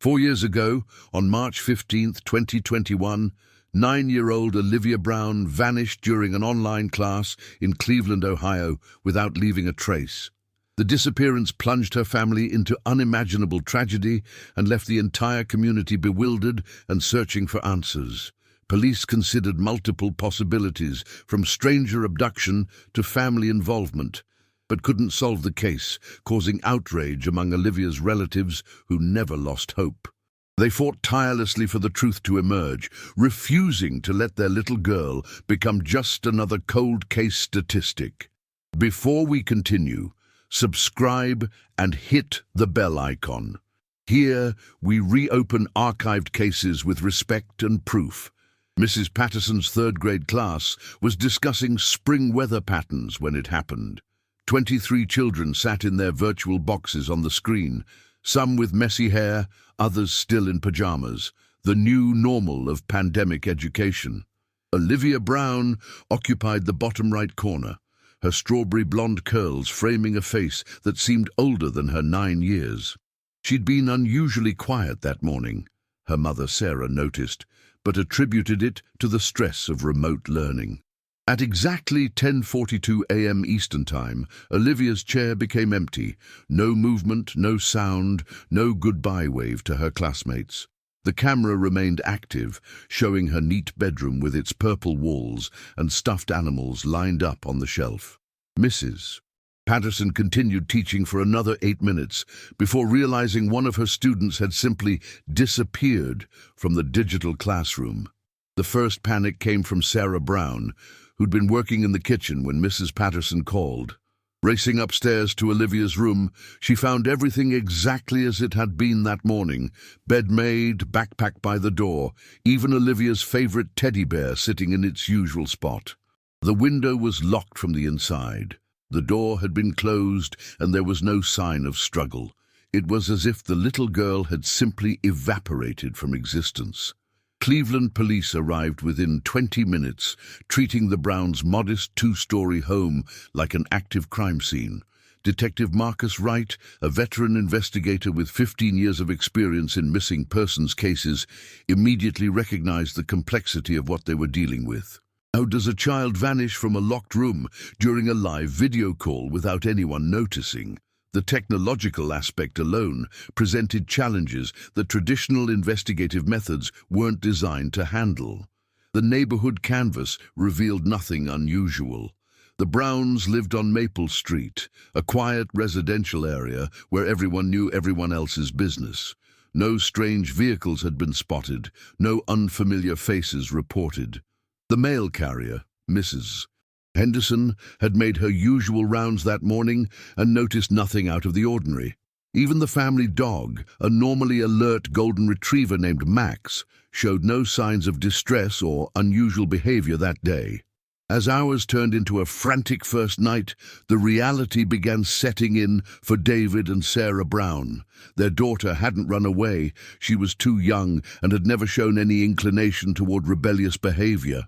4 years ago, on March 15, 2021, 9-year-old Olivia Brown vanished during an online class in Cleveland, Ohio, without leaving a trace. The disappearance plunged her family into unimaginable tragedy and left the entire community bewildered and searching for answers. Police considered multiple possibilities, from stranger abduction to family involvement, but couldn't solve the case, causing outrage among Olivia's relatives who never lost hope. They fought tirelessly for the truth to emerge, refusing to let their little girl become just another cold case statistic. Before we continue, subscribe and hit the bell icon. Here, we reopen archived cases with respect and proof. Mrs. Patterson's third-grade class was discussing spring weather patterns when it happened. 23 children sat in their virtual boxes on the screen, some with messy hair, others still in pajamas, the new normal of pandemic education. Olivia Brown occupied the bottom right corner, her strawberry blonde curls framing a face that seemed older than her 9 years. She'd been unusually quiet that morning, her mother Sarah noticed, but attributed it to the stress of remote learning. At exactly 10:42 a.m. Eastern Time, Olivia's chair became empty. No movement, no sound, no goodbye wave to her classmates. The camera remained active, showing her neat bedroom with its purple walls and stuffed animals lined up on the shelf. Mrs. Patterson continued teaching for another 8 minutes before realizing one of her students had simply disappeared from the digital classroom. The first panic came from Sarah Brown, who'd been working in the kitchen when Mrs. Patterson called. Racing upstairs to Olivia's room, she found everything exactly as it had been that morning. Bed made, backpack by the door, even Olivia's favorite teddy bear sitting in its usual spot. The window was locked from the inside. The door had been closed, and there was no sign of struggle. It was as if the little girl had simply evaporated from existence. Cleveland police arrived within 20 minutes, treating the Browns' modest 2-story home like an active crime scene. Detective Marcus Wright, a veteran investigator with 15 years of experience in missing persons cases, immediately recognized the complexity of what they were dealing with. How does a child vanish from a locked room during a live video call without anyone noticing? The technological aspect alone presented challenges that traditional investigative methods weren't designed to handle. The neighborhood canvas revealed nothing unusual. The Browns lived on Maple Street, a quiet residential area where everyone knew everyone else's business. No strange vehicles had been spotted, no unfamiliar faces reported. The mail carrier, Mrs. Henderson, had made her usual rounds that morning and noticed nothing out of the ordinary. Even the family dog, a normally alert golden retriever named Max, showed no signs of distress or unusual behavior that day. As hours turned into a frantic first night, the reality began setting in for David and Sarah Brown. Their daughter hadn't run away. She was too young and had never shown any inclination toward rebellious behavior.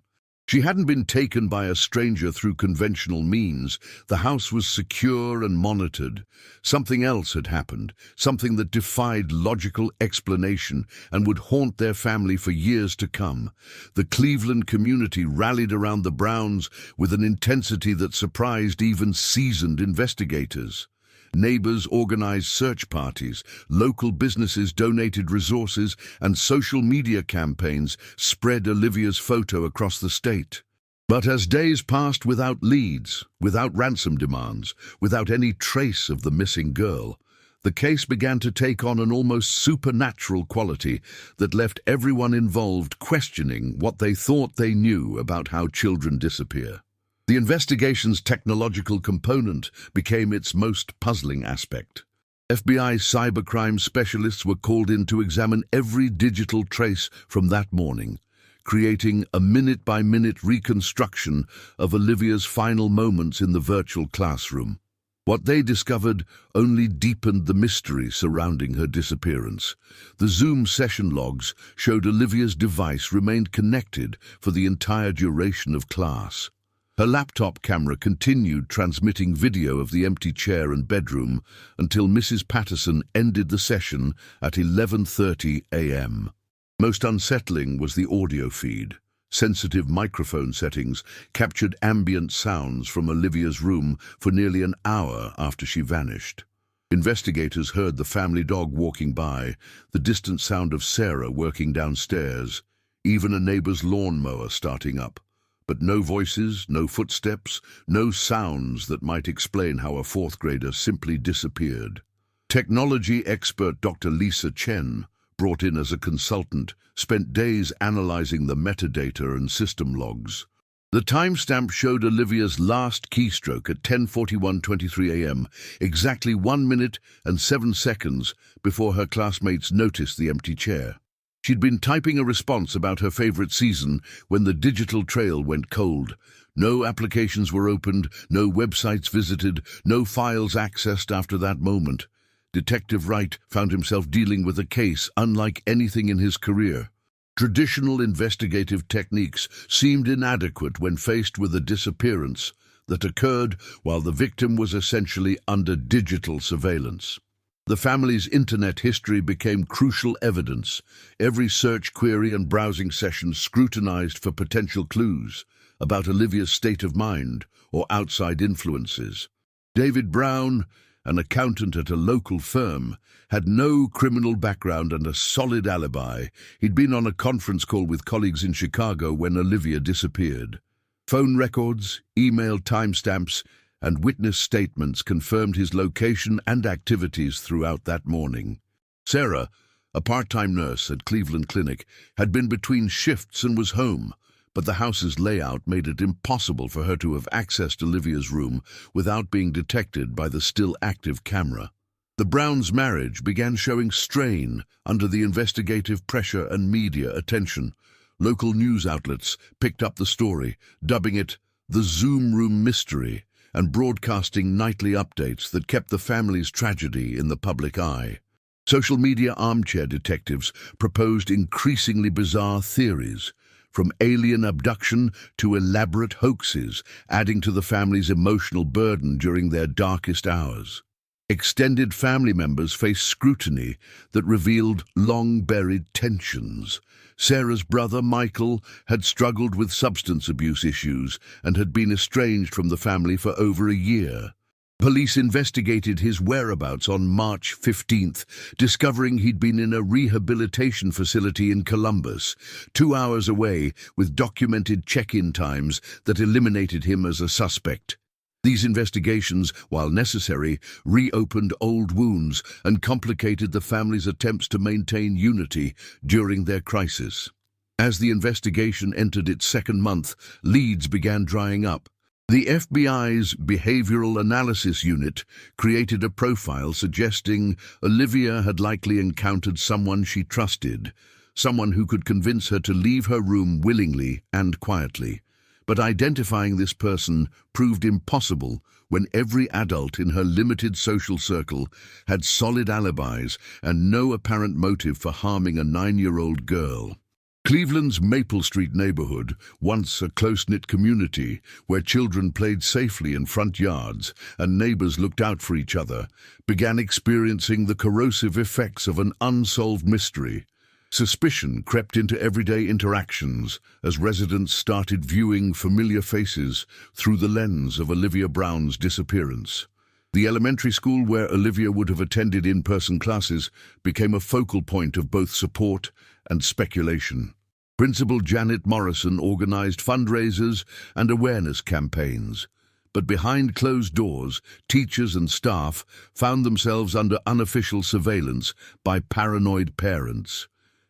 She hadn't been taken by a stranger through conventional means. The house was secure and monitored. Something else had happened, something that defied logical explanation and would haunt their family for years to come. The Cleveland community rallied around the Browns with an intensity that surprised even seasoned investigators. Neighbors organized search parties, local businesses donated resources, and social media campaigns spread Olivia's photo across the state. But as days passed without leads, without ransom demands, without any trace of the missing girl, the case began to take on an almost supernatural quality that left everyone involved questioning what they thought they knew about how children disappear. The investigation's technological component became its most puzzling aspect. FBI cybercrime specialists were called in to examine every digital trace from that morning, creating a minute-by-minute reconstruction of Olivia's final moments in the virtual classroom. What they discovered only deepened the mystery surrounding her disappearance. The Zoom session logs showed Olivia's device remained connected for the entire duration of class. Her laptop camera continued transmitting video of the empty chair and bedroom until Mrs. Patterson ended the session at 11:30 a.m. Most unsettling was the audio feed. Sensitive microphone settings captured ambient sounds from Olivia's room for nearly an hour after she vanished. Investigators heard the family dog walking by, the distant sound of Sarah working downstairs, even a neighbor's lawnmower starting up. But no voices, no footsteps, no sounds that might explain how a fourth grader simply disappeared. Technology expert Dr. Lisa Chen, brought in as a consultant, spent days analyzing the metadata and system logs. The timestamp showed Olivia's last keystroke at 10:41:23 a.m., exactly 1 minute and 7 seconds before her classmates noticed the empty chair. She'd been typing a response about her favorite season when the digital trail went cold. No applications were opened, no websites visited, no files accessed after that moment. Detective Wright found himself dealing with a case unlike anything in his career. Traditional investigative techniques seemed inadequate when faced with a disappearance that occurred while the victim was essentially under digital surveillance. The family's internet history became crucial evidence. Every search query and browsing session scrutinized for potential clues about Olivia's state of mind or outside influences. David Brown, an accountant at a local firm, had no criminal background and a solid alibi. He'd been on a conference call with colleagues in Chicago when Olivia disappeared. Phone records, email timestamps, and witness statements confirmed his location and activities throughout that morning. Sarah, a part-time nurse at Cleveland Clinic, had been between shifts and was home, but the house's layout made it impossible for her to have accessed Olivia's room without being detected by the still-active camera. The Browns' marriage began showing strain under the investigative pressure and media attention. Local news outlets picked up the story, dubbing it the Zoom Room Mystery, and broadcasting nightly updates that kept the family's tragedy in the public eye. Social media armchair detectives proposed increasingly bizarre theories, from alien abduction to elaborate hoaxes, adding to the family's emotional burden during their darkest hours. Extended family members faced scrutiny that revealed long-buried tensions. Sarah's brother, Michael, had struggled with substance abuse issues and had been estranged from the family for over a year. Police investigated his whereabouts on March 15th, discovering he'd been in a rehabilitation facility in Columbus, 2 hours away, with documented check-in times that eliminated him as a suspect. These investigations, while necessary, reopened old wounds and complicated the family's attempts to maintain unity during their crisis. As the investigation entered its second month, leads began drying up. The FBI's Behavioral Analysis Unit created a profile suggesting Olivia had likely encountered someone she trusted, someone who could convince her to leave her room willingly and quietly. But identifying this person proved impossible when every adult in her limited social circle had solid alibis and no apparent motive for harming a 9-year-old girl. Cleveland's Maple Street neighborhood, once a close-knit community where children played safely in front yards and neighbors looked out for each other, began experiencing the corrosive effects of an unsolved mystery. Suspicion crept into everyday interactions as residents started viewing familiar faces through the lens of Olivia Brown's disappearance. The elementary school where Olivia would have attended in-person classes became a focal point of both support and speculation. Principal Janet Morrison organized fundraisers and awareness campaigns, but behind closed doors, teachers and staff found themselves under unofficial surveillance by paranoid parents.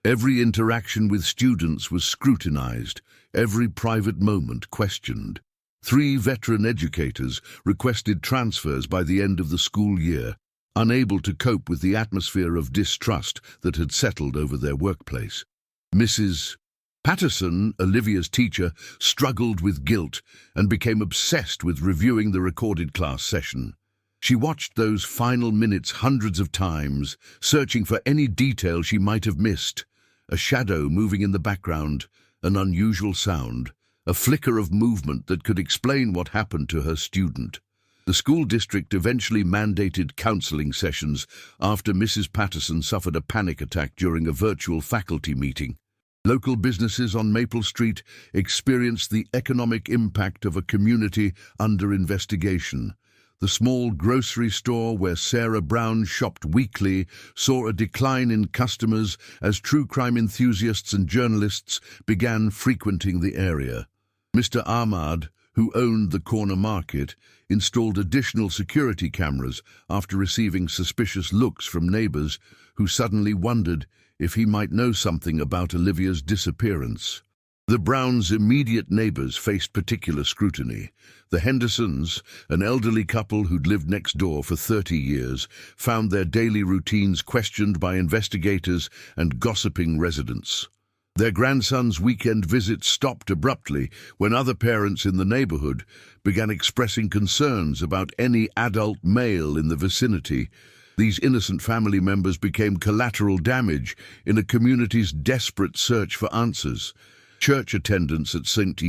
Every interaction with students was scrutinized, every private moment questioned. 3 veteran educators requested transfers by the end of the school year, unable to cope with the atmosphere of distrust that had settled over their workplace. Mrs. Patterson, Olivia's teacher, struggled with guilt and became obsessed with reviewing the recorded class session. She watched those final minutes hundreds of times, searching for any detail she might have missed. A shadow moving in the background, an unusual sound, a flicker of movement that could explain what happened to her student. The school district eventually mandated counseling sessions after Mrs. Patterson suffered a panic attack during a virtual faculty meeting. Local businesses on Maple Street experienced the economic impact of a community under investigation. The small grocery store where Sarah Brown shopped weekly saw a decline in customers as true crime enthusiasts and journalists began frequenting the area. Mr. Ahmad, who owned the corner market, installed additional security cameras after receiving suspicious looks from neighbors who suddenly wondered if he might know something about Olivia's disappearance. The Browns' immediate neighbors faced particular scrutiny. The Hendersons, an elderly couple who'd lived next door for 30 years, found their daily routines questioned by investigators and gossiping residents. Their grandson's weekend visits stopped abruptly when other parents in the neighborhood began expressing concerns about any adult male in the vicinity. These innocent family members became collateral damage in a community's desperate search for answers. Church attendance at St.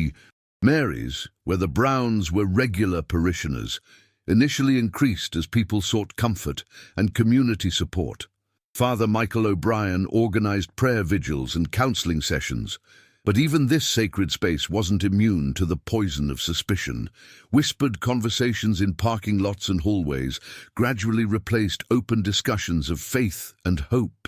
Mary's, where the Browns were regular parishioners, initially increased as people sought comfort and community support. Father Michael O'Brien organized prayer vigils and counseling sessions, but even this sacred space wasn't immune to the poison of suspicion. Whispered conversations in parking lots and hallways gradually replaced open discussions of faith and hope.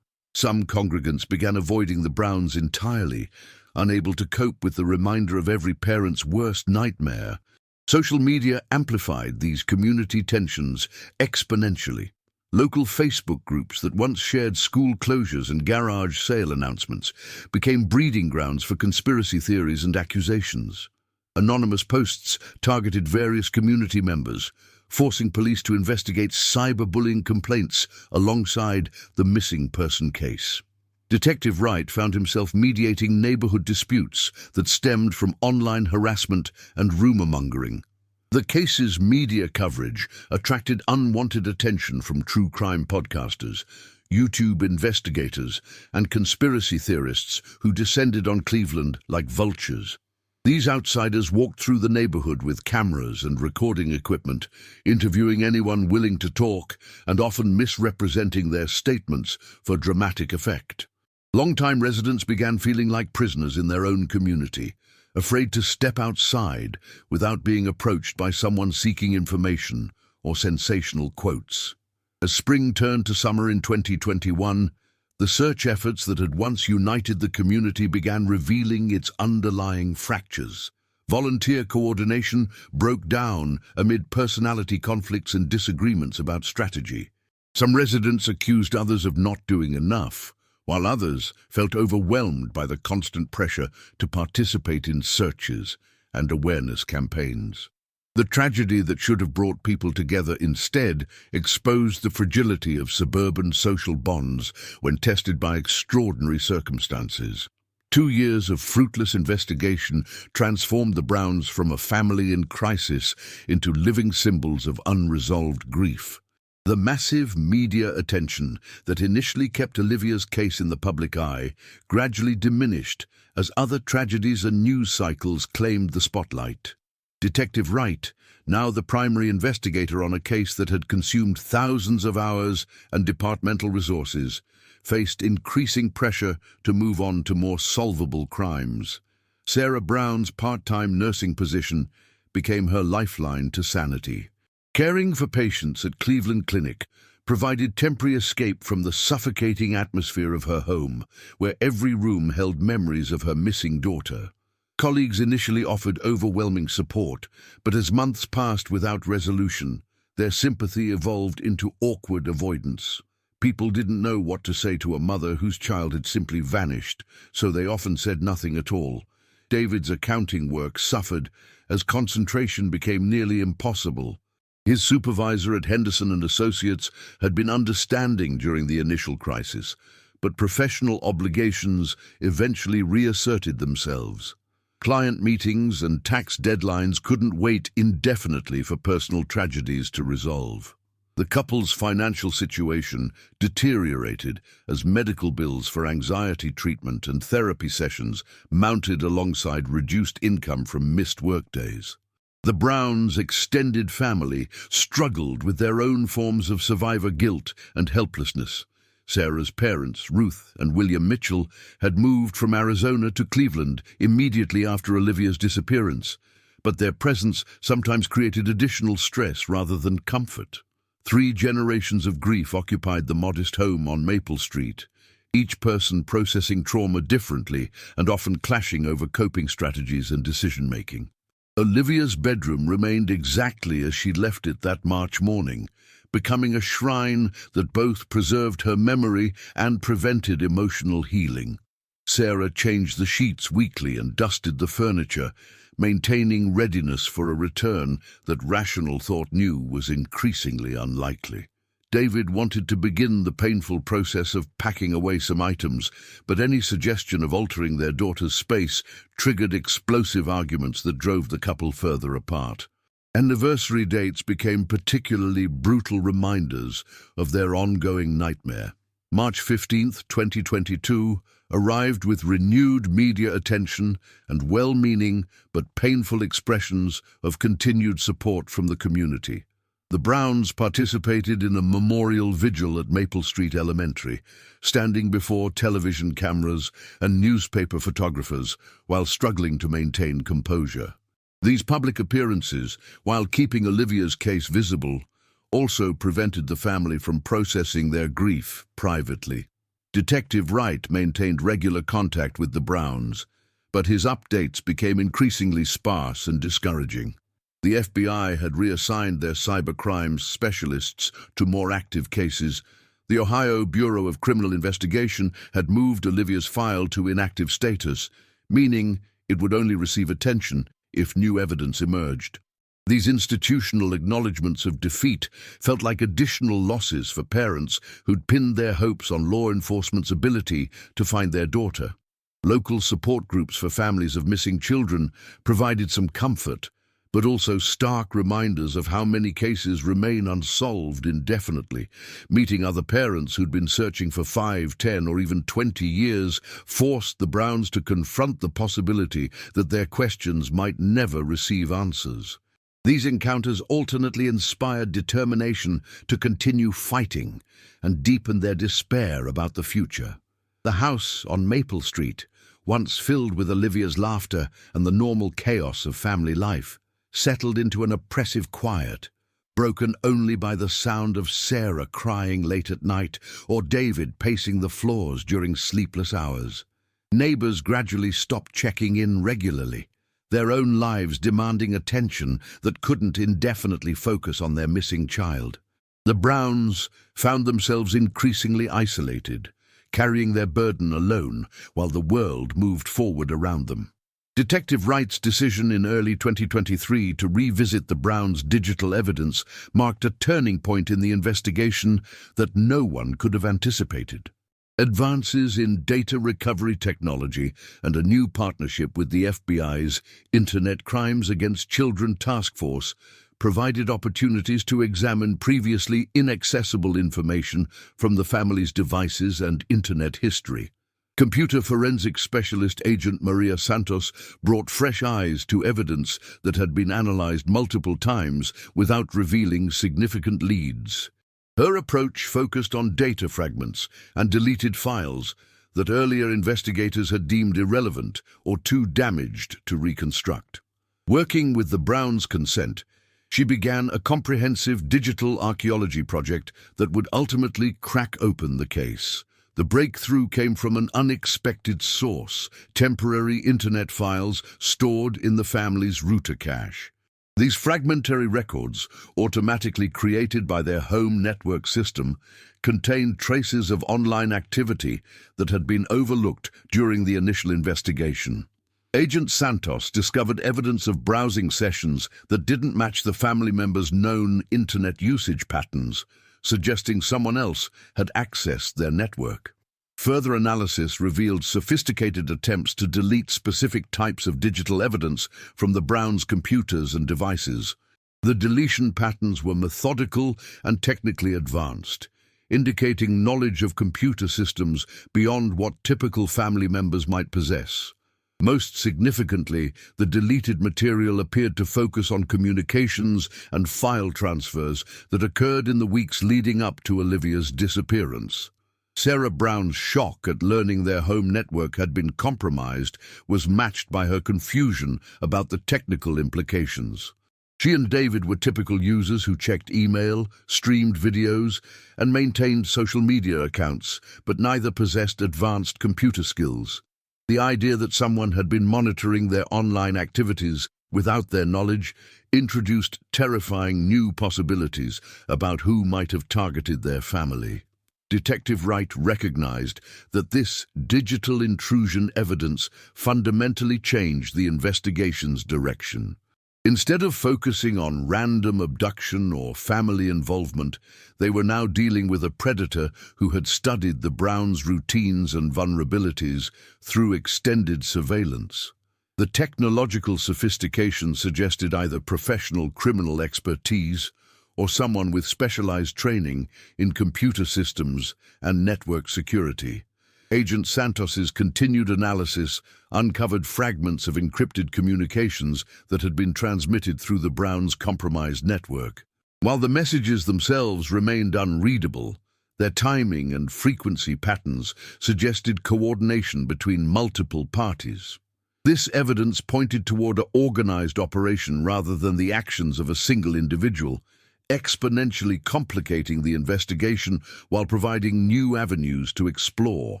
Some congregants began avoiding the Browns entirely, unable to cope with the reminder of every parent's worst nightmare. Social media amplified these community tensions exponentially. Local Facebook groups that once shared school closures and garage sale announcements became breeding grounds for conspiracy theories and accusations. Anonymous posts targeted various community members, forcing police to investigate cyberbullying complaints alongside the missing person case. Detective Wright found himself mediating neighborhood disputes that stemmed from online harassment and rumor-mongering. The case's media coverage attracted unwanted attention from true crime podcasters, YouTube investigators, and conspiracy theorists who descended on Cleveland like vultures. These outsiders walked through the neighborhood with cameras and recording equipment, interviewing anyone willing to talk and often misrepresenting their statements for dramatic effect. Longtime residents began feeling like prisoners in their own community, afraid to step outside without being approached by someone seeking information or sensational quotes. As spring turned to summer in 2021, the search efforts that had once united the community began revealing its underlying fractures. Volunteer coordination broke down amid personality conflicts and disagreements about strategy. Some residents accused others of not doing enough, while others felt overwhelmed by the constant pressure to participate in searches and awareness campaigns. The tragedy that should have brought people together instead exposed the fragility of suburban social bonds when tested by extraordinary circumstances. 2 years of fruitless investigation transformed the Browns from a family in crisis into living symbols of unresolved grief. The massive media attention that initially kept Olivia's case in the public eye gradually diminished as other tragedies and news cycles claimed the spotlight. Detective Wright, now the primary investigator on a case that had consumed thousands of hours and departmental resources, faced increasing pressure to move on to more solvable crimes. Sarah Brown's part-time nursing position became her lifeline to sanity. Caring for patients at Cleveland Clinic provided temporary escape from the suffocating atmosphere of her home, where every room held memories of her missing daughter. Colleagues initially offered overwhelming support, but as months passed without resolution, their sympathy evolved into awkward avoidance. People didn't know what to say to a mother whose child had simply vanished, so they often said nothing at all. David's accounting work suffered as concentration became nearly impossible. His supervisor at Henderson and Associates had been understanding during the initial crisis, but professional obligations eventually reasserted themselves. Client meetings and tax deadlines couldn't wait indefinitely for personal tragedies to resolve. The couple's financial situation deteriorated as medical bills for anxiety treatment and therapy sessions mounted alongside reduced income from missed workdays. The Browns' extended family struggled with their own forms of survivor guilt and helplessness. Sarah's parents, Ruth and William Mitchell, had moved from Arizona to Cleveland immediately after Olivia's disappearance, but their presence sometimes created additional stress rather than comfort. 3 generations of grief occupied the modest home on Maple Street, each person processing trauma differently and often clashing over coping strategies and decision-making. Olivia's bedroom remained exactly as she'd left it that March morning, becoming a shrine that both preserved her memory and prevented emotional healing. Sarah changed the sheets weekly and dusted the furniture, maintaining readiness for a return that rational thought knew was increasingly unlikely. David wanted to begin the painful process of packing away some items, but any suggestion of altering their daughter's space triggered explosive arguments that drove the couple further apart. Anniversary dates became particularly brutal reminders of their ongoing nightmare. March 15, 2022, arrived with renewed media attention and well-meaning but painful expressions of continued support from the community. The Browns participated in a memorial vigil at Maple Street Elementary, standing before television cameras and newspaper photographers while struggling to maintain composure. These public appearances, while keeping Olivia's case visible, also prevented the family from processing their grief privately. Detective Wright maintained regular contact with the Browns, but his updates became increasingly sparse and discouraging. The FBI had reassigned their cybercrimes specialists to more active cases. The Ohio Bureau of Criminal Investigation had moved Olivia's file to inactive status, meaning it would only receive attention if new evidence emerged. These institutional acknowledgements of defeat felt like additional losses for parents who'd pinned their hopes on law enforcement's ability to find their daughter. Local support groups for families of missing children provided some comfort, but also stark reminders of how many cases remain unsolved indefinitely. Meeting other parents who'd been searching for 5, 10, or even 20 years forced the Browns to confront the possibility that their questions might never receive answers. These encounters alternately inspired determination to continue fighting and deepened their despair about the future. The house on Maple Street, once filled with Olivia's laughter and the normal chaos of family life, settled into an oppressive quiet, broken only by the sound of Sarah crying late at night or David pacing the floors during sleepless hours. Neighbors gradually stopped checking in regularly, their own lives demanding attention that couldn't indefinitely focus on their missing child. The Browns found themselves increasingly isolated, carrying their burden alone while the world moved forward around them. Detective Wright's decision in early 2023 to revisit the Browns' digital evidence marked a turning point in the investigation that no one could have anticipated. Advances in data recovery technology and a new partnership with the FBI's Internet Crimes Against Children Task Force provided opportunities to examine previously inaccessible information from the family's devices and Internet history. Computer forensics specialist Agent Maria Santos brought fresh eyes to evidence that had been analyzed multiple times without revealing significant leads. Her approach focused on data fragments and deleted files that earlier investigators had deemed irrelevant or too damaged to reconstruct. Working with the Browns' consent, she began a comprehensive digital archaeology project that would ultimately crack open the case. The breakthrough came from an unexpected source: temporary internet files stored in the family's router cache. These fragmentary records, automatically created by their home network system, contained traces of online activity that had been overlooked during the initial investigation. Agent Santos discovered evidence of browsing sessions that didn't match the family members' known internet usage patterns, suggesting someone else had accessed their network. Further analysis revealed sophisticated attempts to delete specific types of digital evidence from the Browns' computers and devices. The deletion patterns were methodical and technically advanced, indicating knowledge of computer systems beyond what typical family members might possess. Most significantly, the deleted material appeared to focus on communications and file transfers that occurred in the weeks leading up to Olivia's disappearance. Sarah Brown's shock at learning their home network had been compromised was matched by her confusion about the technical implications. She and David were typical users who checked email, streamed videos, and maintained social media accounts, but neither possessed advanced computer skills. The idea that someone had been monitoring their online activities without their knowledge introduced terrifying new possibilities about who might have targeted their family. Detective Wright recognized that this digital intrusion evidence fundamentally changed the investigation's direction. Instead of focusing on random abduction or family involvement, they were now dealing with a predator who had studied the Browns' routines and vulnerabilities through extended surveillance. The technological sophistication suggested either professional criminal expertise or someone with specialized training in computer systems and network security. Agent Santos's continued analysis uncovered fragments of encrypted communications that had been transmitted through the Browns' compromised network. While the messages themselves remained unreadable, their timing and frequency patterns suggested coordination between multiple parties. This evidence pointed toward an organized operation rather than the actions of a single individual, exponentially complicating the investigation while providing new avenues to explore.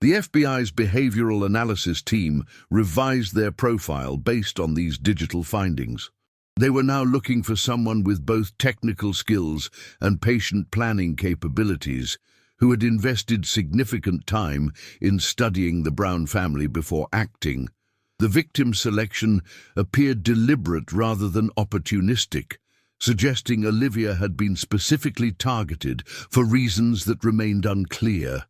The FBI's behavioral analysis team revised their profile based on these digital findings. They were now looking for someone with both technical skills and patient planning capabilities who had invested significant time in studying the Brown family before acting. The victim selection appeared deliberate rather than opportunistic, suggesting Olivia had been specifically targeted for reasons that remained unclear.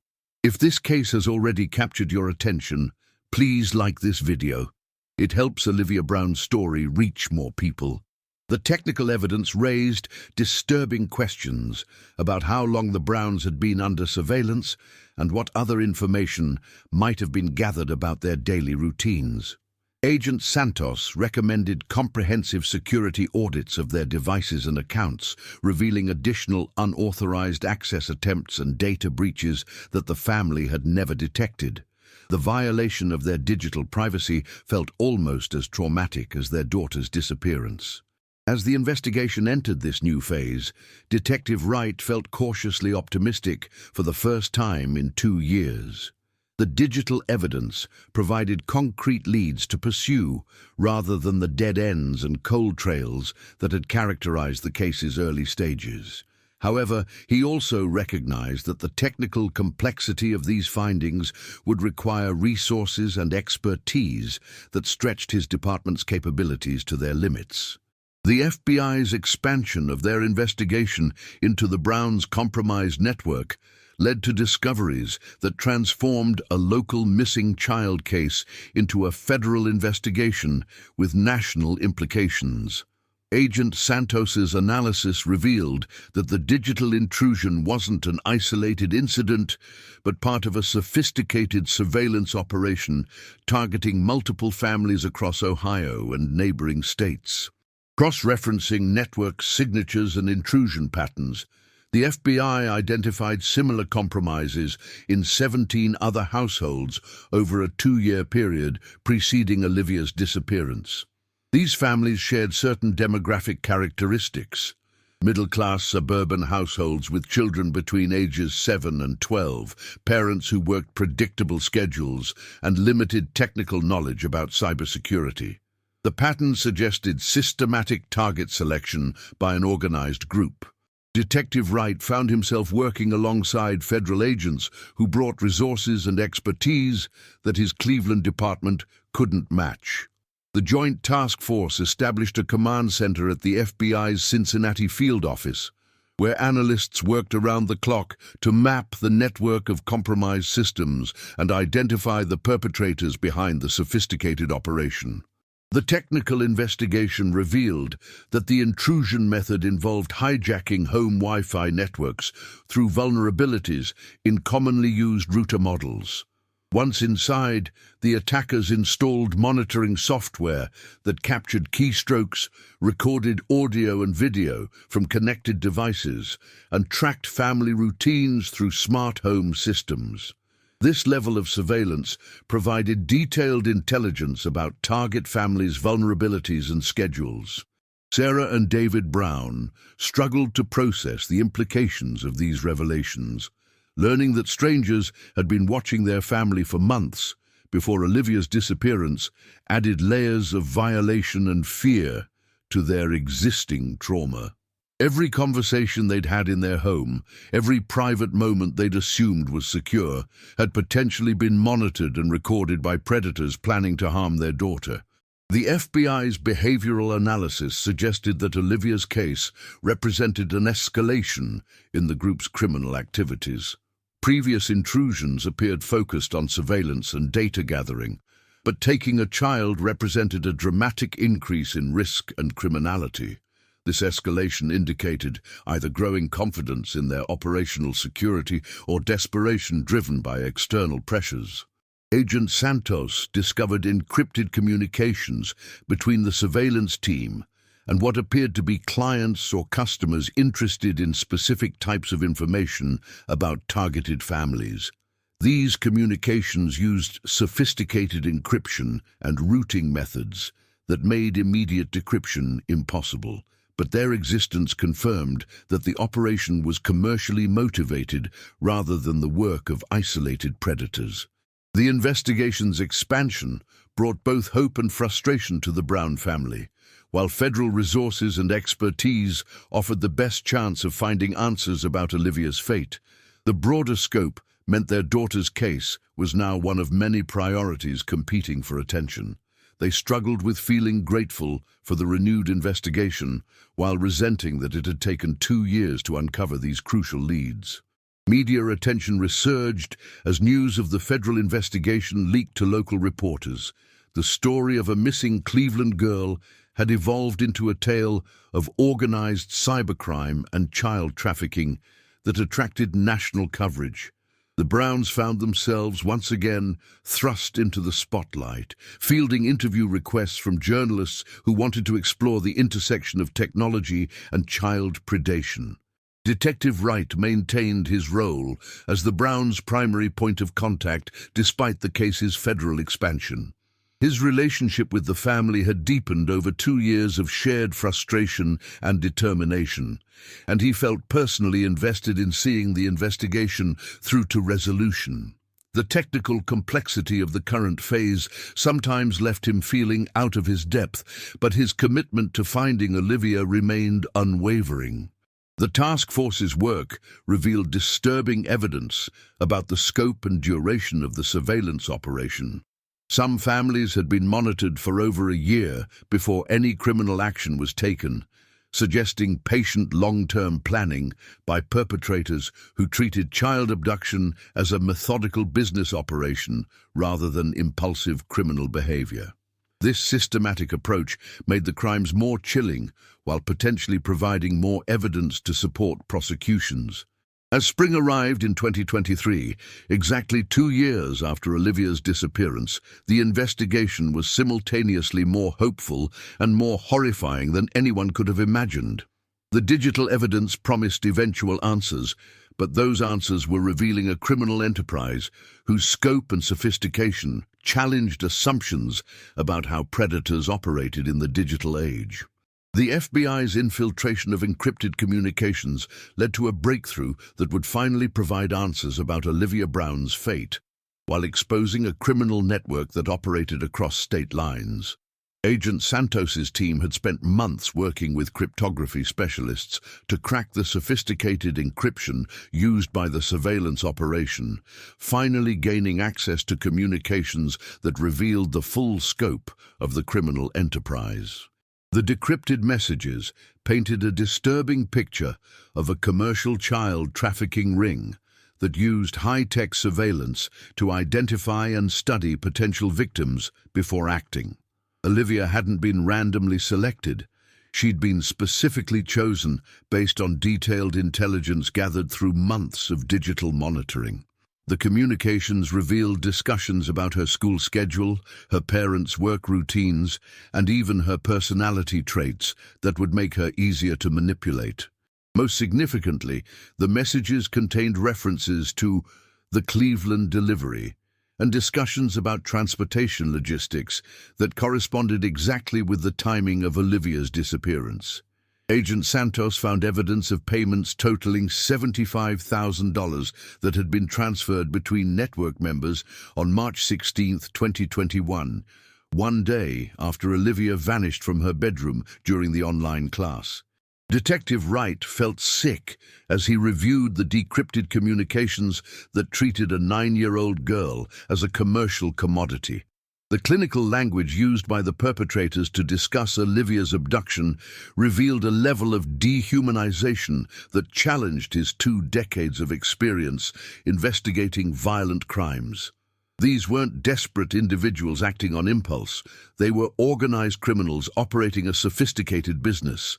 If this case has already captured your attention, please like this video. It helps Olivia Brown's story reach more people. The technical evidence raised disturbing questions about how long the Browns had been under surveillance and what other information might have been gathered about their daily routines. Agent Santos recommended comprehensive security audits of their devices and accounts, revealing additional unauthorized access attempts and data breaches that the family had never detected. The violation of their digital privacy felt almost as traumatic as their daughter's disappearance. As the investigation entered this new phase, Detective Wright felt cautiously optimistic for the first time in 2 years. The digital evidence provided concrete leads to pursue rather than the dead ends and cold trails that had characterized the case's early stages. However, he also recognized that the technical complexity of these findings would require resources and expertise that stretched his department's capabilities to their limits. The FBI's expansion of their investigation into the Browns' compromised network led to discoveries that transformed a local missing child case into a federal investigation with national implications. Agent Santos's analysis revealed that the digital intrusion wasn't an isolated incident, but part of a sophisticated surveillance operation targeting multiple families across Ohio and neighboring states. Cross-referencing network signatures and intrusion patterns, the FBI identified similar compromises in 17 other households over a 2-year period preceding Olivia's disappearance. These families shared certain demographic characteristics: middle-class suburban households with children between ages 7 and 12, parents who worked predictable schedules, and limited technical knowledge about cybersecurity. The pattern suggested systematic target selection by an organized group. Detective Wright found himself working alongside federal agents who brought resources and expertise that his Cleveland department couldn't match. The Joint Task Force established a command center at the FBI's Cincinnati field office, where analysts worked around the clock to map the network of compromised systems and identify the perpetrators behind the sophisticated operation. The technical investigation revealed that the intrusion method involved hijacking home Wi-Fi networks through vulnerabilities in commonly used router models. Once inside, the attackers installed monitoring software that captured keystrokes, recorded audio and video from connected devices, and tracked family routines through smart home systems. This level of surveillance provided detailed intelligence about target families' vulnerabilities and schedules. Sarah and David Brown struggled to process the implications of these revelations, learning that strangers had been watching their family for months before Olivia's disappearance added layers of violation and fear to their existing trauma. Every conversation they'd had in their home, every private moment they'd assumed was secure, had potentially been monitored and recorded by predators planning to harm their daughter. The FBI's behavioral analysis suggested that Olivia's case represented an escalation in the group's criminal activities. Previous intrusions appeared focused on surveillance and data gathering, but taking a child represented a dramatic increase in risk and criminality. This escalation indicated either growing confidence in their operational security or desperation driven by external pressures. Agent Santos discovered encrypted communications between the surveillance team and what appeared to be clients or customers interested in specific types of information about targeted families. These communications used sophisticated encryption and routing methods that made immediate decryption impossible, but their existence confirmed that the operation was commercially motivated rather than the work of isolated predators. The investigation's expansion brought both hope and frustration to the Brown family. While federal resources and expertise offered the best chance of finding answers about Olivia's fate, the broader scope meant their daughter's case was now one of many priorities competing for attention. They struggled with feeling grateful for the renewed investigation, while resenting that it had taken 2 years to uncover these crucial leads. Media attention resurged as news of the federal investigation leaked to local reporters. The story of a missing Cleveland girl had evolved into a tale of organized cybercrime and child trafficking that attracted national coverage. The Browns found themselves once again thrust into the spotlight, fielding interview requests from journalists who wanted to explore the intersection of technology and child predation. Detective Wright maintained his role as the Browns' primary point of contact despite the case's federal expansion. His relationship with the family had deepened over 2 years of shared frustration and determination, and he felt personally invested in seeing the investigation through to resolution. The technical complexity of the current phase sometimes left him feeling out of his depth, but his commitment to finding Olivia remained unwavering. The task force's work revealed disturbing evidence about the scope and duration of the surveillance operation. Some families had been monitored for over a year before any criminal action was taken, suggesting patient long-term planning by perpetrators who treated child abduction as a methodical business operation rather than impulsive criminal behavior. This systematic approach made the crimes more chilling while potentially providing more evidence to support prosecutions. As spring arrived in 2023, exactly 2 years after Olivia's disappearance, the investigation was simultaneously more hopeful and more horrifying than anyone could have imagined. The digital evidence promised eventual answers, but those answers were revealing a criminal enterprise whose scope and sophistication challenged assumptions about how predators operated in the digital age. The FBI's infiltration of encrypted communications led to a breakthrough that would finally provide answers about Olivia Brown's fate, while exposing a criminal network that operated across state lines. Agent Santos's team had spent months working with cryptography specialists to crack the sophisticated encryption used by the surveillance operation, finally gaining access to communications that revealed the full scope of the criminal enterprise. The decrypted messages painted a disturbing picture of a commercial child trafficking ring that used high-tech surveillance to identify and study potential victims before acting. Olivia hadn't been randomly selected. She'd been specifically chosen based on detailed intelligence gathered through months of digital monitoring. The communications revealed discussions about her school schedule, her parents' work routines, and even her personality traits that would make her easier to manipulate. Most significantly, the messages contained references to the Cleveland delivery and discussions about transportation logistics that corresponded exactly with the timing of Olivia's disappearance. Agent Santos found evidence of payments totaling $75,000 that had been transferred between network members on March 16, 2021, one day after Olivia vanished from her bedroom during the online class. Detective Wright felt sick as he reviewed the decrypted communications that treated a 9-year-old girl as a commercial commodity. The clinical language used by the perpetrators to discuss Olivia's abduction revealed a level of dehumanization that challenged his 2 decades of experience investigating violent crimes. These weren't desperate individuals acting on impulse. They were organized criminals operating a sophisticated business.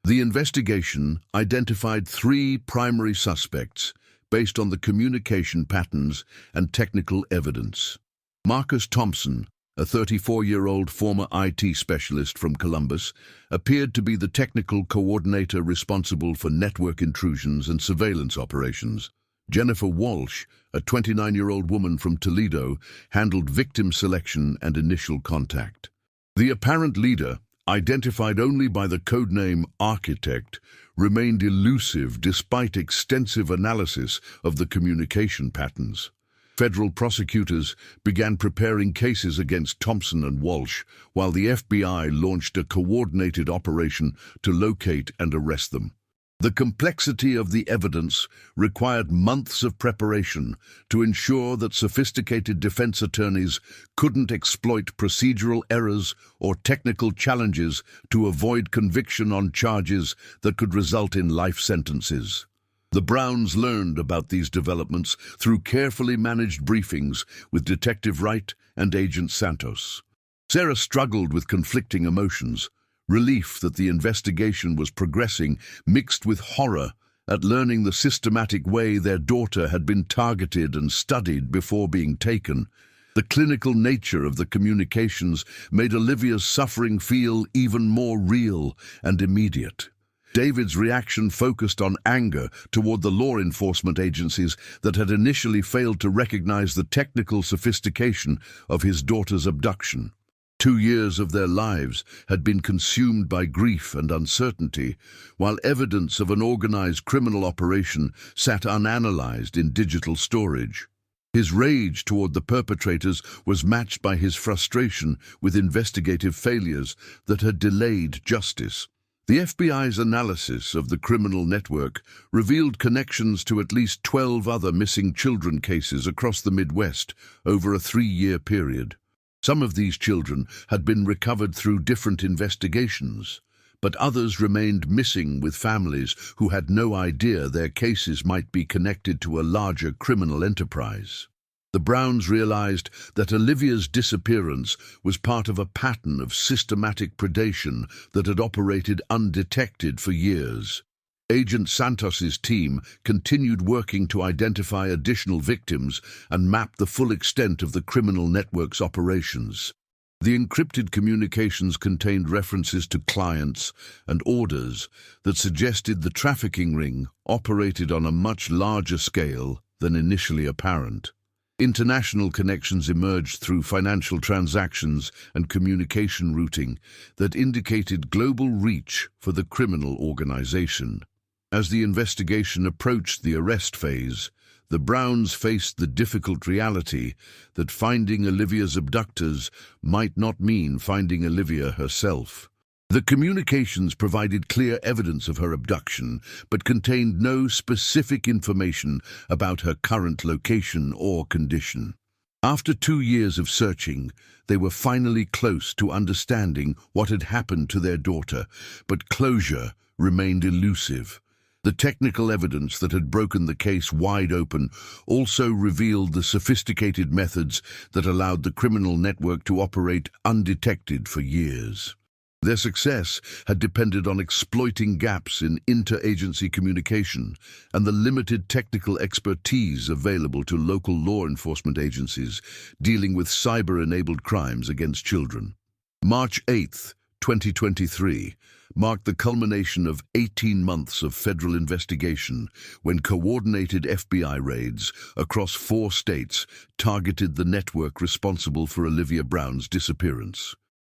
The investigation identified 3 primary suspects based on the communication patterns and technical evidence. Marcus Thompson, a 34-year-old former IT specialist from Columbus, appeared to be the technical coordinator responsible for network intrusions and surveillance operations. Jennifer Walsh, a 29-year-old woman from Toledo, handled victim selection and initial contact. The apparent leader, identified only by the codename Architect, remained elusive despite extensive analysis of the communication patterns. Federal prosecutors began preparing cases against Thompson and Walsh, while the FBI launched a coordinated operation to locate and arrest them. The complexity of the evidence required months of preparation to ensure that sophisticated defense attorneys couldn't exploit procedural errors or technical challenges to avoid conviction on charges that could result in life sentences. The Browns learned about these developments through carefully managed briefings with Detective Wright and Agent Santos. Sarah struggled with conflicting emotions, relief that the investigation was progressing mixed with horror at learning the systematic way their daughter had been targeted and studied before being taken. The clinical nature of the communications made Olivia's suffering feel even more real and immediate. David's reaction focused on anger toward the law enforcement agencies that had initially failed to recognize the technical sophistication of his daughter's abduction. 2 years of their lives had been consumed by grief and uncertainty, while evidence of an organized criminal operation sat unanalyzed in digital storage. His rage toward the perpetrators was matched by his frustration with investigative failures that had delayed justice. The FBI's analysis of the criminal network revealed connections to at least 12 other missing children cases across the Midwest over a 3-year period. Some of these children had been recovered through different investigations, but others remained missing with families who had no idea their cases might be connected to a larger criminal enterprise. The Browns realized that Olivia's disappearance was part of a pattern of systematic predation that had operated undetected for years. Agent Santos's team continued working to identify additional victims and map the full extent of the criminal network's operations. The encrypted communications contained references to clients and orders that suggested the trafficking ring operated on a much larger scale than initially apparent. International connections emerged through financial transactions and communication routing that indicated global reach for the criminal organization. As the investigation approached the arrest phase, the Browns faced the difficult reality that finding Olivia's abductors might not mean finding Olivia herself. The communications provided clear evidence of her abduction, but contained no specific information about her current location or condition. After 2 years of searching, they were finally close to understanding what had happened to their daughter, but closure remained elusive. The technical evidence that had broken the case wide open also revealed the sophisticated methods that allowed the criminal network to operate undetected for years. Their success had depended on exploiting gaps in interagency communication and the limited technical expertise available to local law enforcement agencies dealing with cyber-enabled crimes against children. March 8, 2023, marked the culmination of 18 months of federal investigation when coordinated FBI raids across 4 states targeted the network responsible for Olivia Brown's disappearance.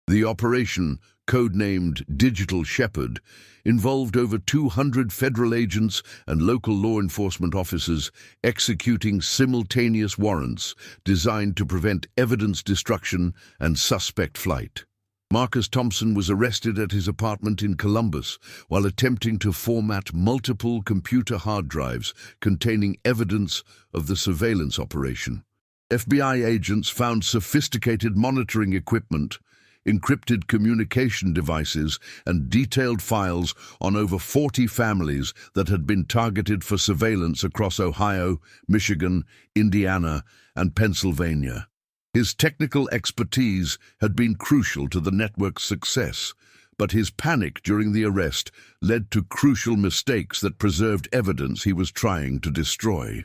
The operation, codenamed Digital Shepherd, involved over 200 federal agents and local law enforcement officers executing simultaneous warrants designed to prevent evidence destruction and suspect flight. Marcus Thompson was arrested at his apartment in Columbus while attempting to format multiple computer hard drives containing evidence of the surveillance operation. FBI agents found sophisticated monitoring equipment, encrypted communication devices, and detailed files on over 40 families that had been targeted for surveillance across Ohio, Michigan, Indiana, and Pennsylvania. His technical expertise had been crucial to the network's success, but his panic during the arrest led to crucial mistakes that preserved evidence he was trying to destroy.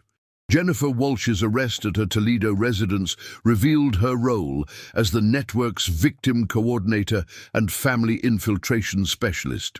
Jennifer Walsh's arrest at her Toledo residence revealed her role as the network's victim coordinator and family infiltration specialist.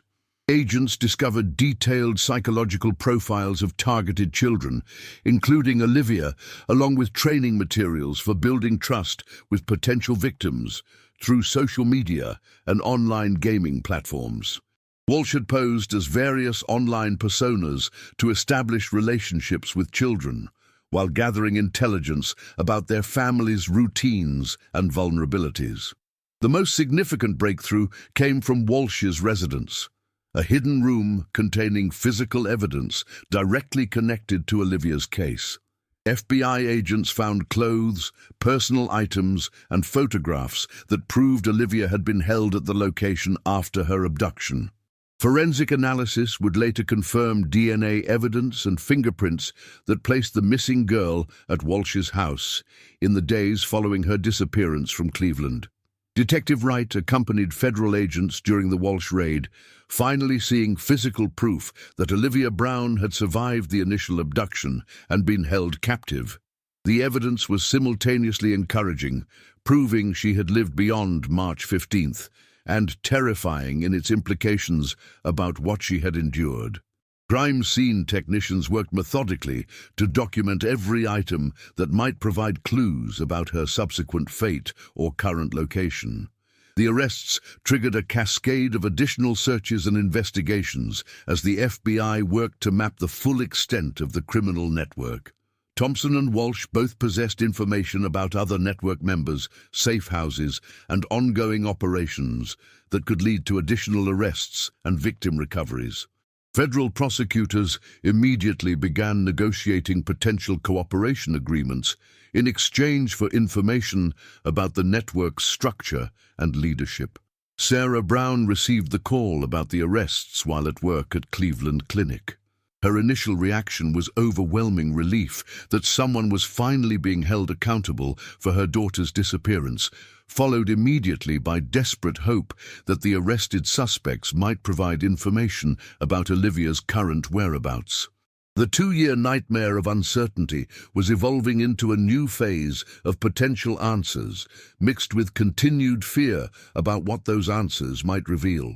Agents discovered detailed psychological profiles of targeted children, including Olivia, along with training materials for building trust with potential victims through social media and online gaming platforms. Walsh had posed as various online personas to establish relationships with children, while gathering intelligence about their families' routines and vulnerabilities. The most significant breakthrough came from Walsh's residence, a hidden room containing physical evidence directly connected to Olivia's case. FBI agents found clothes, personal items, and photographs that proved Olivia had been held at the location after her abduction. Forensic analysis would later confirm DNA evidence and fingerprints that placed the missing girl at Walsh's house in the days following her disappearance from Cleveland. Detective Wright accompanied federal agents during the Walsh raid, finally seeing physical proof that Olivia Brown had survived the initial abduction and been held captive. The evidence was simultaneously encouraging, proving she had lived beyond March 15th, and terrifying in its implications about what she had endured. Crime scene technicians worked methodically to document every item that might provide clues about her subsequent fate or current location. The arrests triggered a cascade of additional searches and investigations as the FBI worked to map the full extent of the criminal network. Thompson and Walsh both possessed information about other network members, safe houses, and ongoing operations that could lead to additional arrests and victim recoveries. Federal prosecutors immediately began negotiating potential cooperation agreements in exchange for information about the network's structure and leadership. Sarah Brown received the call about the arrests while at work at Cleveland Clinic. Her initial reaction was overwhelming relief that someone was finally being held accountable for her daughter's disappearance, followed immediately by desperate hope that the arrested suspects might provide information about Olivia's current whereabouts. The 2-year nightmare of uncertainty was evolving into a new phase of potential answers, mixed with continued fear about what those answers might reveal.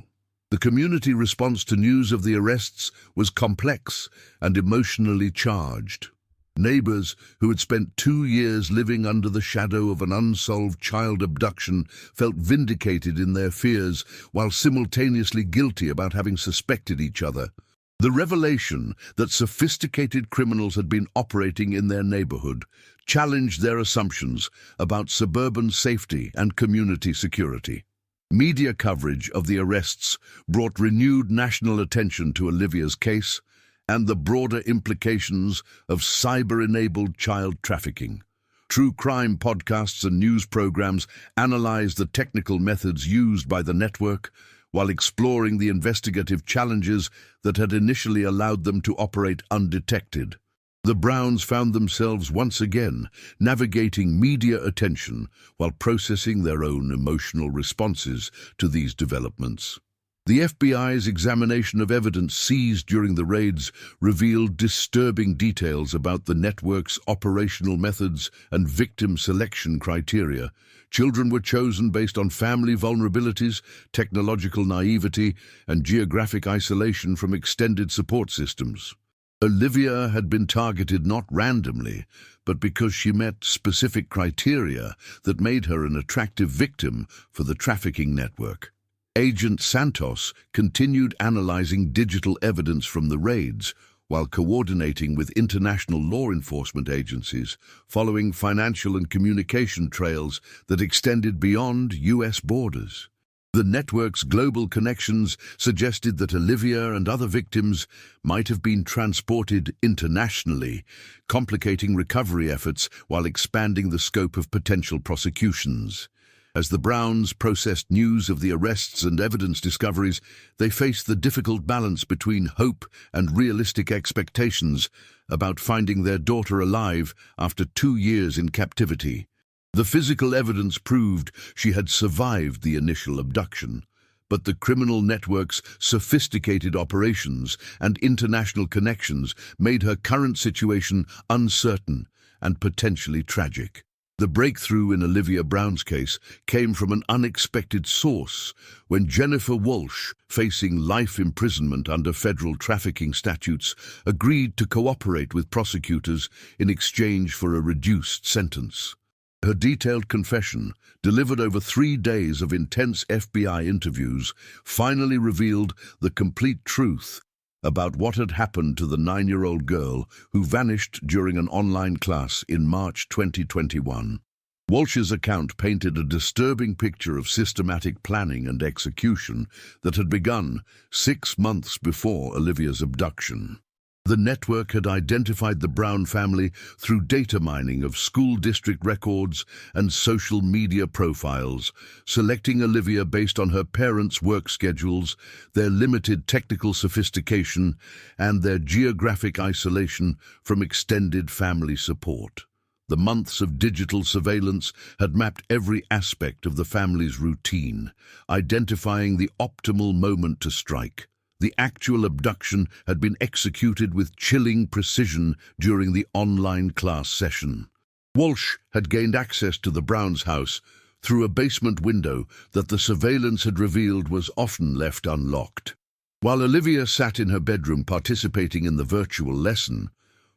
The community response to news of the arrests was complex and emotionally charged. Neighbors who had spent 2 years living under the shadow of an unsolved child abduction felt vindicated in their fears while simultaneously guilty about having suspected each other. The revelation that sophisticated criminals had been operating in their neighborhood challenged their assumptions about suburban safety and community security. Media coverage of the arrests brought renewed national attention to Olivia's case and the broader implications of cyber-enabled child trafficking. True crime podcasts and news programs analyzed the technical methods used by the network, while exploring the investigative challenges that had initially allowed them to operate undetected. The Browns found themselves once again navigating media attention while processing their own emotional responses to these developments. The FBI's examination of evidence seized during the raids revealed disturbing details about the network's operational methods and victim selection criteria. Children were chosen based on family vulnerabilities, technological naivety, and geographic isolation from extended support systems. Olivia had been targeted not randomly, but because she met specific criteria that made her an attractive victim for the trafficking network. Agent Santos continued analyzing digital evidence from the raids while coordinating with international law enforcement agencies, following financial and communication trails that extended beyond U.S. borders. The network's global connections suggested that Olivia and other victims might have been transported internationally, complicating recovery efforts while expanding the scope of potential prosecutions. As the Browns processed news of the arrests and evidence discoveries, they faced the difficult balance between hope and realistic expectations about finding their daughter alive after 2 years in captivity. The physical evidence proved she had survived the initial abduction, but the criminal network's sophisticated operations and international connections made her current situation uncertain and potentially tragic. The breakthrough in Olivia Brown's case came from an unexpected source when Jennifer Walsh, facing life imprisonment under federal trafficking statutes, agreed to cooperate with prosecutors in exchange for a reduced sentence. Her detailed confession, delivered over 3 days of intense FBI interviews, finally revealed the complete truth about what had happened to the 9-year-old girl who vanished during an online class in March 2021. Walsh's account painted a disturbing picture of systematic planning and execution that had begun 6 months before Olivia's abduction. The network had identified the Brown family through data mining of school district records and social media profiles, selecting Olivia based on her parents' work schedules, their limited technical sophistication, and their geographic isolation from extended family support. The months of digital surveillance had mapped every aspect of the family's routine, identifying the optimal moment to strike. The actual abduction had been executed with chilling precision during the online class session. Walsh had gained access to the Browns' house through a basement window that the surveillance had revealed was often left unlocked. While Olivia sat in her bedroom participating in the virtual lesson,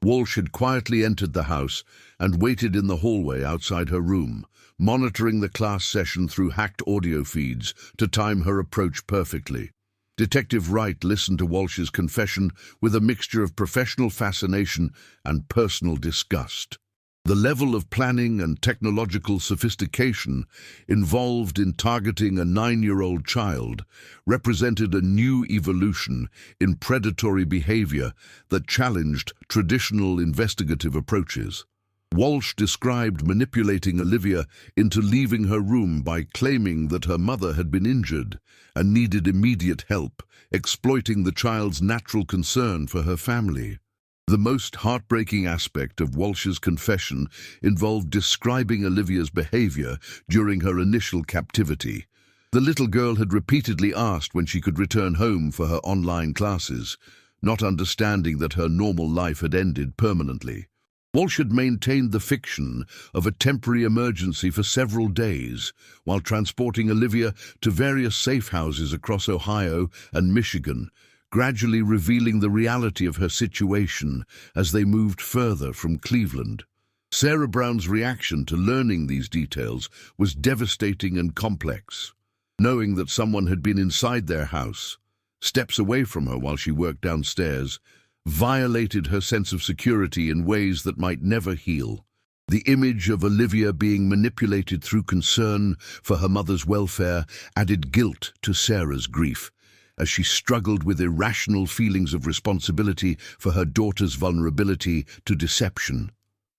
Walsh had quietly entered the house and waited in the hallway outside her room, monitoring the class session through hacked audio feeds to time her approach perfectly. Detective Wright listened to Walsh's confession with a mixture of professional fascination and personal disgust. The level of planning and technological sophistication involved in targeting a 9-year-old child represented a new evolution in predatory behavior that challenged traditional investigative approaches. Walsh described manipulating Olivia into leaving her room by claiming that her mother had been injured and needed immediate help, exploiting the child's natural concern for her family. The most heartbreaking aspect of Walsh's confession involved describing Olivia's behavior during her initial captivity. The little girl had repeatedly asked when she could return home for her online classes, not understanding that her normal life had ended permanently. Walsh had maintained the fiction of a temporary emergency for several days, while transporting Olivia to various safe houses across Ohio and Michigan, gradually revealing the reality of her situation as they moved further from Cleveland. Sarah Brown's reaction to learning these details was devastating and complex. Knowing that someone had been inside their house, steps away from her while she worked downstairs, violated her sense of security in ways that might never heal. The image of Olivia being manipulated through concern for her mother's welfare added guilt to Sarah's grief, as she struggled with irrational feelings of responsibility for her daughter's vulnerability to deception.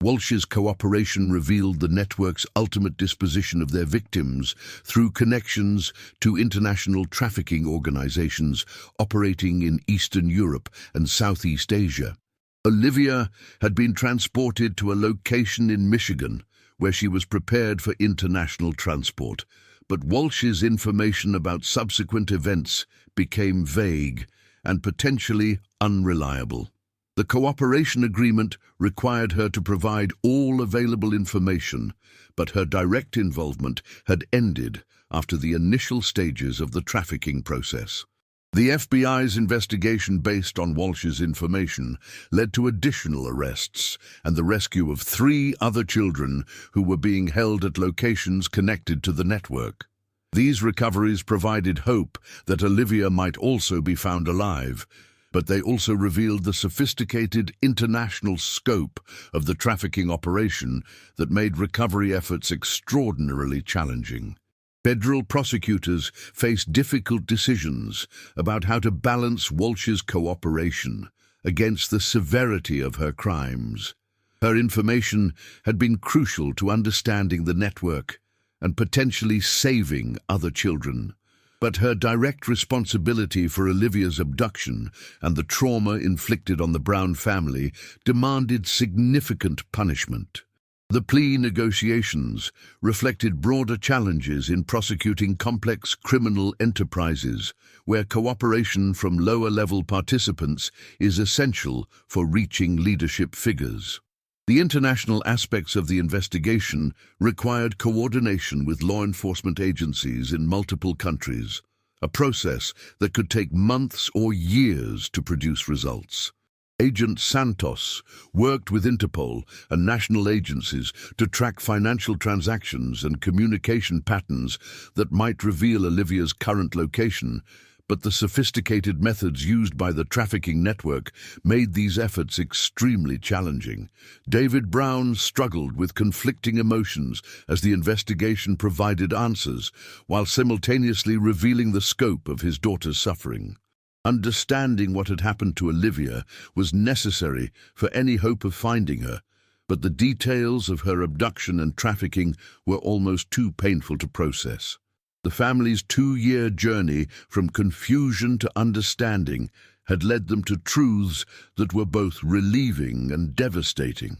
Walsh's cooperation revealed the network's ultimate disposition of their victims through connections to international trafficking organizations operating in Eastern Europe and Southeast Asia. Olivia had been transported to a location in Michigan where she was prepared for international transport, but Walsh's information about subsequent events became vague and potentially unreliable. The cooperation agreement required her to provide all available information, but her direct involvement had ended after the initial stages of the trafficking process. The FBI's investigation based on Walsh's information led to additional arrests and the rescue of 3 other children who were being held at locations connected to the network. These recoveries provided hope that Olivia might also be found alive, but they also revealed the sophisticated international scope of the trafficking operation that made recovery efforts extraordinarily challenging. Federal prosecutors faced difficult decisions about how to balance Walsh's cooperation against the severity of her crimes. Her information had been crucial to understanding the network and potentially saving other children. But her direct responsibility for Olivia's abduction and the trauma inflicted on the Brown family demanded significant punishment. The plea negotiations reflected broader challenges in prosecuting complex criminal enterprises, where cooperation from lower-level participants is essential for reaching leadership figures. The international aspects of the investigation required coordination with law enforcement agencies in multiple countries, a process that could take months or years to produce results. Agent Santos worked with Interpol and national agencies to track financial transactions and communication patterns that might reveal Olivia's current location, but the sophisticated methods used by the trafficking network made these efforts extremely challenging. David Brown struggled with conflicting emotions as the investigation provided answers, while simultaneously revealing the scope of his daughter's suffering. Understanding what had happened to Olivia was necessary for any hope of finding her, but the details of her abduction and trafficking were almost too painful to process. The family's 2-year journey from confusion to understanding had led them to truths that were both relieving and devastating.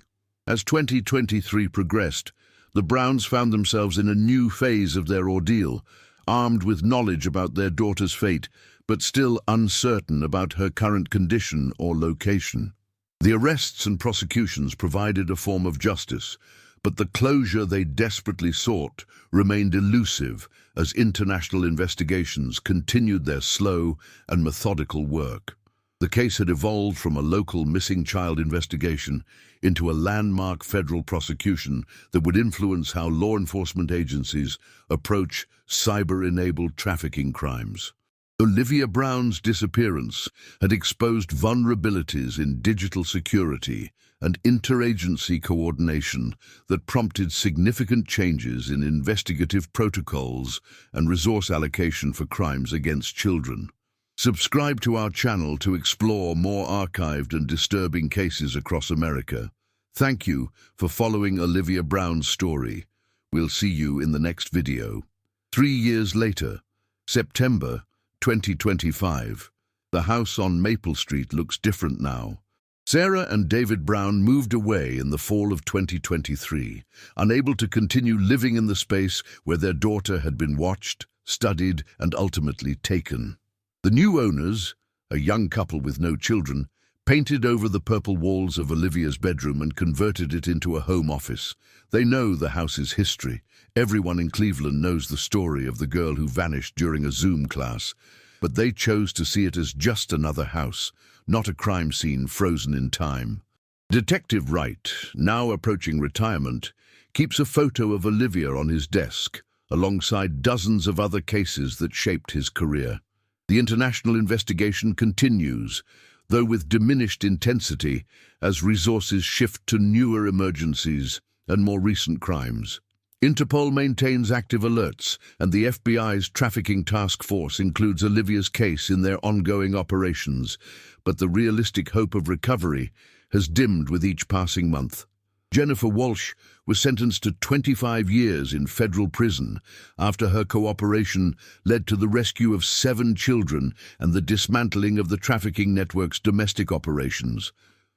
As 2023 progressed, the Browns found themselves in a new phase of their ordeal, armed with knowledge about their daughter's fate, but still uncertain about her current condition or location. The arrests and prosecutions provided a form of justice, but the closure they desperately sought remained elusive as international investigations continued their slow and methodical work. The case had evolved from a local missing child investigation into a landmark federal prosecution that would influence how law enforcement agencies approach cyber-enabled trafficking crimes. Olivia Brown's disappearance had exposed vulnerabilities in digital security and interagency coordination that prompted significant changes in investigative protocols and resource allocation for crimes against children. Subscribe to our channel to explore more archived and disturbing cases across America. Thank you for following Olivia Brown's story. We'll see you in the next video. 3 years later, September 2025, the house on Maple Street looks different now. Sarah and David Brown moved away in the fall of 2023, unable to continue living in the space where their daughter had been watched, studied, and ultimately taken. The new owners, a young couple with no children, painted over the purple walls of Olivia's bedroom and converted it into a home office. They know the house's history. Everyone in Cleveland knows the story of the girl who vanished during a Zoom class, but they chose to see it as just another house, not a crime scene frozen in time. Detective Wright, now approaching retirement, keeps a photo of Olivia on his desk, alongside dozens of other cases that shaped his career. The international investigation continues, though with diminished intensity as resources shift to newer emergencies and more recent crimes. Interpol maintains active alerts, and the FBI's trafficking task force includes Olivia's case in their ongoing operations, but the realistic hope of recovery has dimmed with each passing month. Jennifer Walsh was sentenced to 25 years in federal prison after her cooperation led to the rescue of 7 children and the dismantling of the trafficking network's domestic operations.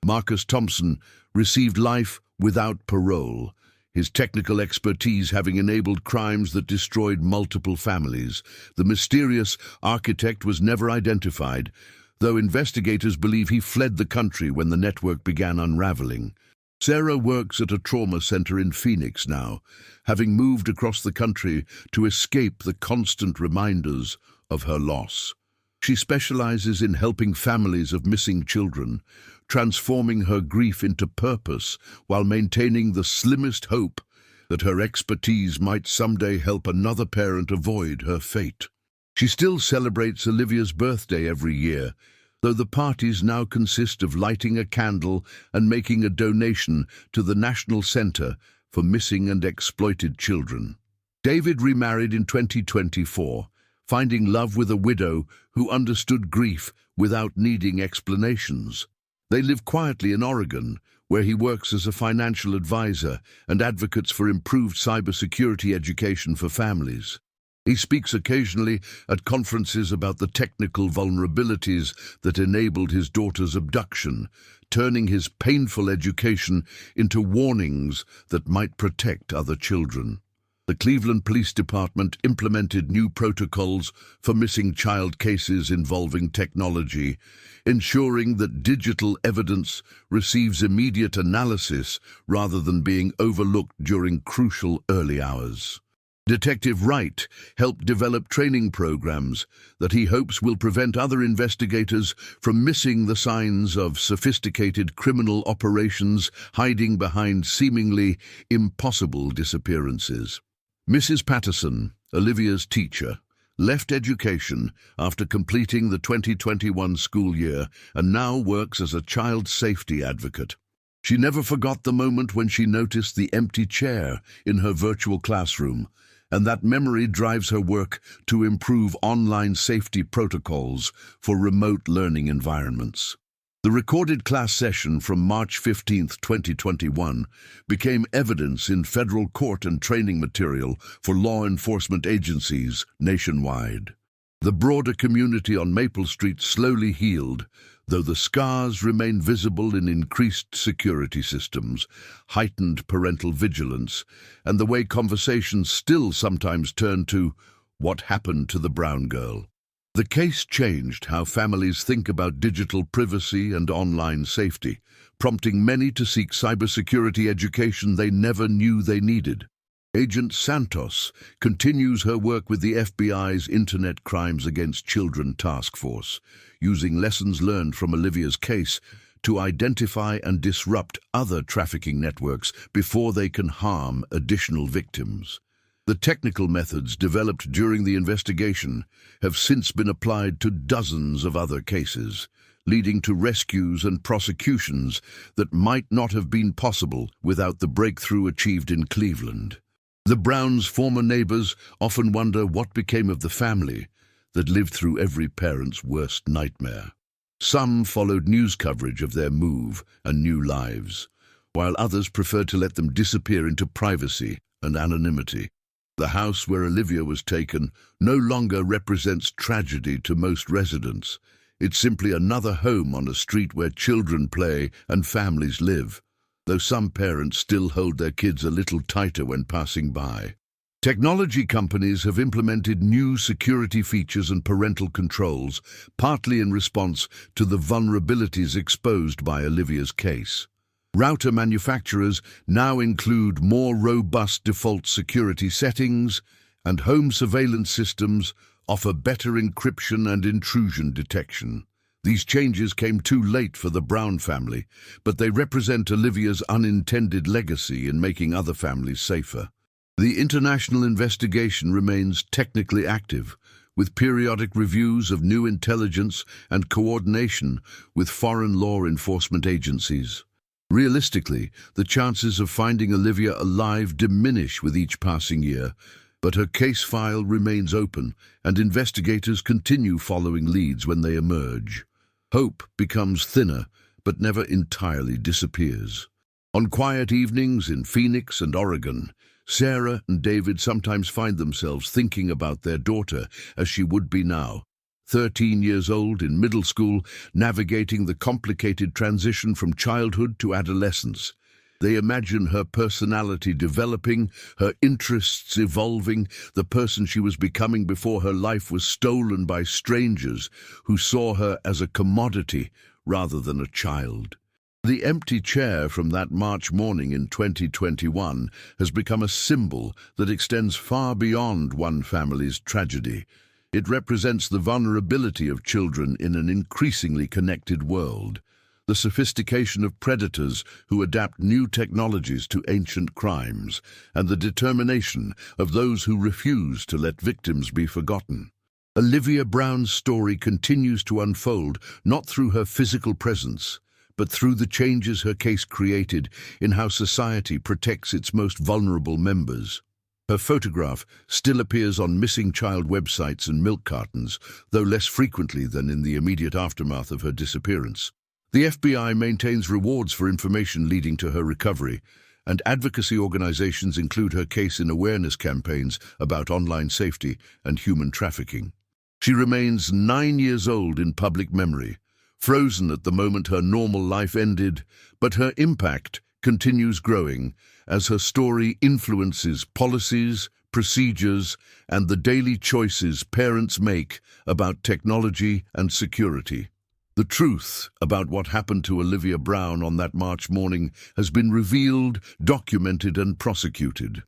Marcus Thompson received life without parole, his technical expertise having enabled crimes that destroyed multiple families. The mysterious architect was never identified, though investigators believe he fled the country when the network began unraveling. Sarah works at a trauma center in Phoenix now, having moved across the country to escape the constant reminders of her loss. She specializes in helping families of missing children, transforming her grief into purpose while maintaining the slimmest hope that her expertise might someday help another parent avoid her fate. She still celebrates Olivia's birthday every year, though the parties now consist of lighting a candle and making a donation to the National Center for Missing and Exploited Children. David remarried in 2024, finding love with a widow who understood grief without needing explanations. They live quietly in Oregon, where he works as a financial advisor and advocates for improved cybersecurity education for families. He speaks occasionally at conferences about the technical vulnerabilities that enabled his daughter's abduction, turning his painful education into warnings that might protect other children. The Cleveland Police Department implemented new protocols for missing child cases involving technology, ensuring that digital evidence receives immediate analysis rather than being overlooked during crucial early hours. Detective Wright helped develop training programs that he hopes will prevent other investigators from missing the signs of sophisticated criminal operations hiding behind seemingly impossible disappearances. Mrs. Patterson, Olivia's teacher, left education after completing the 2021 school year and now works as a child safety advocate. She never forgot the moment when she noticed the empty chair in her virtual classroom, and that memory drives her work to improve online safety protocols for remote learning environments. The recorded class session from March 15, 2021, became evidence in federal court and training material for law enforcement agencies nationwide. The broader community on Maple Street slowly healed, though the scars remain visible in increased security systems, heightened parental vigilance, and the way conversations still sometimes turn to what happened to the brown girl. The case changed how families think about digital privacy and online safety, prompting many to seek cybersecurity education they never knew they needed. Agent Santos continues her work with the FBI's Internet Crimes Against Children Task Force, using lessons learned from Olivia's case to identify and disrupt other trafficking networks before they can harm additional victims. The technical methods developed during the investigation have since been applied to dozens of other cases, leading to rescues and prosecutions that might not have been possible without the breakthrough achieved in Cleveland. The Browns' former neighbors often wonder what became of the family that lived through every parent's worst nightmare. Some followed news coverage of their move and new lives, while others preferred to let them disappear into privacy and anonymity. The house where Olivia was taken no longer represents tragedy to most residents. It's simply another home on a street where children play and families live, though some parents still hold their kids a little tighter when passing by. Technology companies have implemented new security features and parental controls, partly in response to the vulnerabilities exposed by Olivia's case. Router manufacturers now include more robust default security settings, and home surveillance systems offer better encryption and intrusion detection. These changes came too late for the Brown family, but they represent Olivia's unintended legacy in making other families safer. The international investigation remains technically active, with periodic reviews of new intelligence and coordination with foreign law enforcement agencies. Realistically, the chances of finding Olivia alive diminish with each passing year, but her case file remains open and investigators continue following leads when they emerge. Hope becomes thinner, but never entirely disappears. On quiet evenings in Phoenix and Oregon, Sarah and David sometimes find themselves thinking about their daughter as she would be now, 13 years old in middle school, navigating the complicated transition from childhood to adolescence. They imagine her personality developing, her interests evolving, the person she was becoming before her life was stolen by strangers who saw her as a commodity rather than a child. The empty chair from that March morning in 2021 has become a symbol that extends far beyond one family's tragedy. It represents the vulnerability of children in an increasingly connected world, the sophistication of predators who adapt new technologies to ancient crimes, and the determination of those who refuse to let victims be forgotten. Olivia Brown's story continues to unfold not through her physical presence, but through the changes her case created in how society protects its most vulnerable members. Her photograph still appears on missing child websites and milk cartons, though less frequently than in the immediate aftermath of her disappearance. The FBI maintains rewards for information leading to her recovery, and advocacy organizations include her case in awareness campaigns about online safety and human trafficking. She remains 9 years old in public memory, frozen at the moment her normal life ended, but her impact continues growing as her story influences policies, procedures, and the daily choices parents make about technology and security. The truth about what happened to Olivia Brown on that March morning has been revealed, documented, and prosecuted.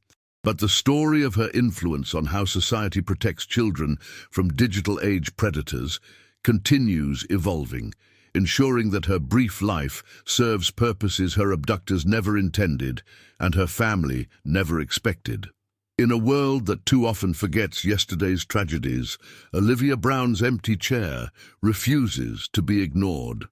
But the story of her influence on how society protects children from digital-age predators continues evolving, ensuring that her brief life serves purposes her abductors never intended and her family never expected. In a world that too often forgets yesterday's tragedies, Olivia Brown's empty chair refuses to be ignored.